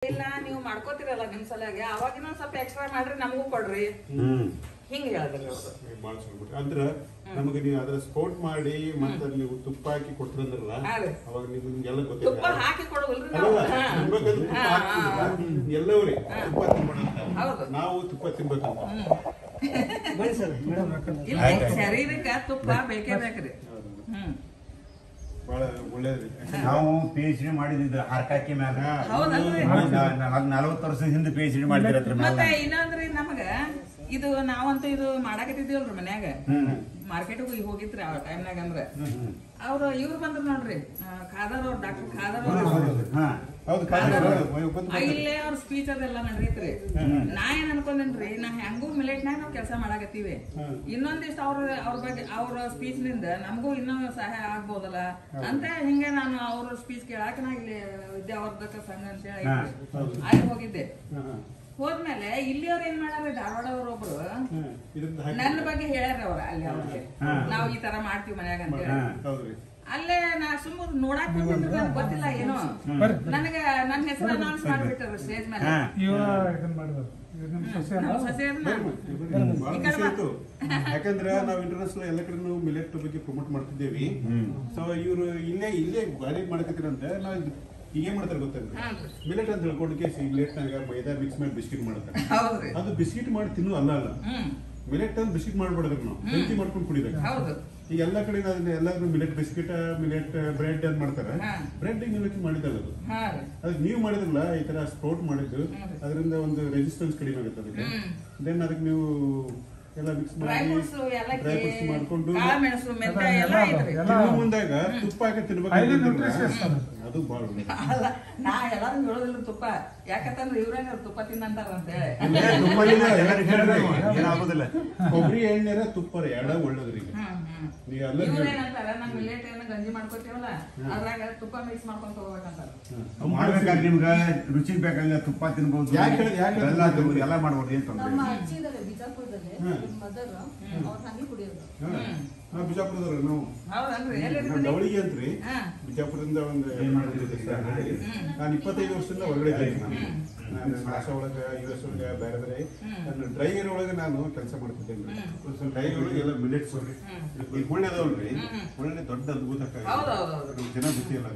ಇಲ್ಲ ನೀವು ಮಾಡ್ಕೋತಿರಲ್ಲ ನಿಮ್ ಸಲಾಗೆ ಅವಾಗ ಇನ್ನೊಂದ್ ಸ್ವಲ್ಪ ಎಕ್ಸ್ಟ್ರಾ ಮಾಡ್ರಿ ನಮಗೂ ಕೊಡ್ರಿ ಹಿಂಗ ಹೇಳಿದ್ರಿ ಅಂದ್ರ ನಮಗೆ ನೀವು ಅದ್ರ ಸ್ಪೋರ್ಟ್ ಮಾಡಿ ಮತ್ತೆ ನೀವು ತುಪ್ಪ ಹಾಕಿ ಕೊಡ್ತಿರಂದ್ರಲ್ಲ ಅವಾಗ ನಿಮ್ಗೆಲ್ಲ ಗೊತ್ತಿಲ್ಲ ತುಪ್ಪ ಹಾಕಿ ಕೊಡೋಲ್ರಿ ಎಲ್ಲವ್ರಿ ತುಪ್ಪ ತಿನ್ಬೇಡ ನಾವು ತುಪ್ಪ ತಿನ್ಬೇಕಂತ ಶರೀರಕ್ಕ ತುಪ್ಪ ಬೇಕೇ ಬೇಕ್ರಿ ಬಹಳ ಒಳ್ಳೇದ್ರಿ ನಾವು PhD ಮಾಡಿದ್ದು ಹಾರ್ಕಾಕಿ ಮ್ಯಾಗ 40 ವರ್ಷದ ಹಿಂದೆ PhD ಮಾಡಿದ್ರತ್ರ ಮತ್ತೆ ಇನ್ನೊಂದ್ರಿ ನಮಗ ಇದು ನಾವಂತೂ ಇದು ಮಾಡಾಕತ್ತಿದ್ದೀವಲ್ರಿ ಮನ್ಯಾಗ ಮಾರ್ಕೆಟ್ಗೂ ಹೋಗಿದ್ರಿ ಆ ಟೈಮ್ನಾಗ ಅಂದ್ರ ಅವ್ರು ಇವ್ರು ಬಂದ್ರು ನೋಡ್ರಿ ಖಾದರ್ ಅವ್ರ ಡಾಕ್ಟರ್ ಖಾದರ್ ಇಲ್ಲೇ ಅವ್ರ ಸ್ಪೀಚ್ ಅದೆಲ್ಲ ನಡೀತ್ರಿ ನಾ ಏನ್ ಅನ್ಕೊಂಡೇನ್ರಿ ನಾ ಹೆಂಗೂ ಮಿಲೆಟ್ನಾಗ ನಾವ್ ಕೆಲಸ ಮಾಡಾಕತ್ತೀವಿ ಇನ್ನೊಂದಿಷ್ಟು ಅವ್ರ ಬಗ್ಗೆ ಅವ್ರ ಸ್ಪೀಚ್ ನಿಂದ ನಮಗೂ ಇನ್ನೂ ಸಹಾಯ ಆಗ್ಬೋದಲ್ಲ ಅಂತ ಹಿಂಗೆ ನಾನು ಅವ್ರ ಸ್ಪೀಚ್ ಕೇಳಾಕ ನಾ ಇಲ್ಲಿ ವಿದ್ಯಾವರ್ಧಕ ಸಂಘ ಅಂತ ಹೇಳಿ ಅಲ್ಲಿ ಹೋಗಿದ್ದೆ ಹೋದ್ಮೇಲೆ ಇಲ್ಲಿಯವ್ರ ಏನ್ ಮಾಡ್ಯಾರ ಧಾರವಾಡವ್ರ ಒಬ್ರು ನನ್ನ ಬಗ್ಗೆ ಹೇಳ್ಯಾರ ಅವ್ರ ಅಲ್ಲಿ ಅವ್ರಿಗೆ ನಾವ್ ಈ ತರ ಮಾಡ್ತೀವಿ ಮನ್ಯಾಗ ಅಂತ ಹೇಳಿ ಅಲ್ಲೇ ನಾ ಸುಮ್ಮನೆ ನೋಡಾಕ್ ಬಂದಿದ್ರೆ ಗೊತ್ತಿಲ್ಲ ಏನೋ ನನಗ ನನ್ನ ಹೆಸರು ಅನೌನ್ಸ್ ಮಾಡ್ಬಿಟ್ಟಾರ ಸ್ಟೇಜ್ ಮೇಲೆ ಯಾಕಂದ್ರೆ ನಾವು ಇಂಟರ್ನ್ಯಾಷನಲ್ ಎಲ್ಲ ಕಡೆ ಮಿಲೆಟ್ ಬಗ್ಗೆ ಪ್ರಮೋಟ್ ಮಾಡ್ತಿದ್ದೇವಿ ಸೊ ಇವ್ರು ಇಲ್ಲೇ ಗಾಡಿ ಮಾಡಕತ್ತೀರಂತ ನಾವು ಈಗೇನ್ ಮಾಡ್ತಾರೆ ಗೊತ್ತಂದ್ರೆ ಮಿಲೆಟ್ ಅಂತ ಹೇಳ್ಕೊಂಡ್ಕೆ ಮಿಲೆಟ್ನಾಗ ಮೈದಾ ಮಿಕ್ಸ್ ಮಾಡಿ ಬಿಸ್ಕಿಟ್ ಮಾಡ್ತಾರೆ ಅದು ಬಿಸ್ಕಿಟ್ ಮಾಡಿ ತಿನ್ನು ಅಲ್ಲ ಮಿಲೆಟ್ ಅಂತ ಬಿಸ್ಕಿಟ್ ಮಾಡ್ಬಿಡೋದ್ರ ನಾವು ಹೆಲ್ತಿ ಮಾಡ್ಕೊಂಡು ಕುಡಿದಾಗ ಈಗ ಎಲ್ಲ ಕಡೆ ಎಲ್ಲಾದ್ರೂ ಮಿಲೆಟ್ ಬಿಸ್ಕಿಟ್ ಮಿಲೆಟ್ ಬ್ರೆಡ್ ಅಂತ ಮಾಡ್ತಾರೆ ಬ್ರೆಡ್ ಮಿಲೆಟ್ ಮಾಡಿದಲ್ಲ ಅದು ಅದಕ್ಕೆ ನೀವು ಮಾಡಿದ್ರಲ್ಲ ಈ ತರ ಸ್ಪ್ರೌಟ್ ಮಾಡಿದ್ದು ಅದರಿಂದ ಒಂದು ರೆಸಿಸ್ಟೆನ್ಸ್ ಕಡಿಮೆ ಆಗುತ್ತೆ ಅದಕ್ಕೆ ದೆನ್ ಅದಕ್ಕೆ ನೀವು ಎಲ್ಲ ಮಿಕ್ಸ್ ಮಾಡಿ ಡ್ರೈ ಫ್ರೂಟ್ಸ್ ಮಾಡ್ಕೊಂಡು ಮುಂದಾಗ ತುಪ್ಪ ಹಾಕಿ ತಿನ್ಬೇಕು ಅದು ಬಹಳ ನಾ ಎಲ್ಲಾರು ಹೇಳೋದಿಲ್ಲ ತುಪ್ಪ ಯಾಕಂತಂದ್ರೆ ಇವ್ರೇನ ತುಪ್ಪ ತಿನ್ನಂತಾರ ಅಂತ ಹೇಳಿ ಕೊಬ್ಬರಿ ಎಣ್ಣೆ ತುಪ್ಪ ಎರಡ ಒಳ್ಳೇದ್ರಿ ಇವ್ರೇನಂತಾರ ನಮ್ ಮಿಲೆಟ್ ಏನ ಗಂಜಿ ಮಾಡ್ಕೊತೀವಲ್ಲ ಅದ್ರಾಗ ತುಪ್ಪ ಮಿಕ್ಸ್ ಮಾಡ್ಕೊಂಡ್ ತಗೋಬೇಕಂತಾರ ಮಾಡ್ಬೇಕಾದ್ರೆ ನಿಮ್ಗ ರುಚಿ ಬೇಕಾಗಿಲ್ಲ ತುಪ್ಪ ತಿನ್ಬಹುದು ಎಲ್ಲ ಮಾಡ್ಬೋದು ಏನ್ ತೊಂದ್ರೆ ಬಿಜಾಪುರದಲ್ಲಿ ಮದರ್ ಅವ್ರ ಹಂಗೆ ಕುಡಿಯೋದು ಬಿಜಾಪುರದವ್ರ ನಾವು ದವಳಿಗೆ ಅಂತ್ರಿ ಬಿಜಾಪುರದಿಂದ ಒಂದು ನಾನು 25 ವರ್ಷದಿಂದ ಹೊರಗಡೆ ಇದ್ದೀನಿ ನಾನು ಭಾಷಾ ಒಳಗ US ಒಳಗ ಬೇರೆ ಬೇರೆ ನಾನು ಡ್ರೈವರ್ ಒಳಗೆ ನಾನು ಕೆಲಸ ಮಾಡ್ತಿದ್ದೇನೆ ಡ್ರೈವರ್ ಒಳಗೆ ಎಲ್ಲ ಮಿಲೆಟ್ಸ್ ಈಗ ಹುಣ್ಣೆ ಅದಾವಲ್ರಿ ಹುಣ್ಣೆ ದೊಡ್ಡ ಅದ್ಭುತ ಜನ ಗೊತ್ತಿಲ್ಲ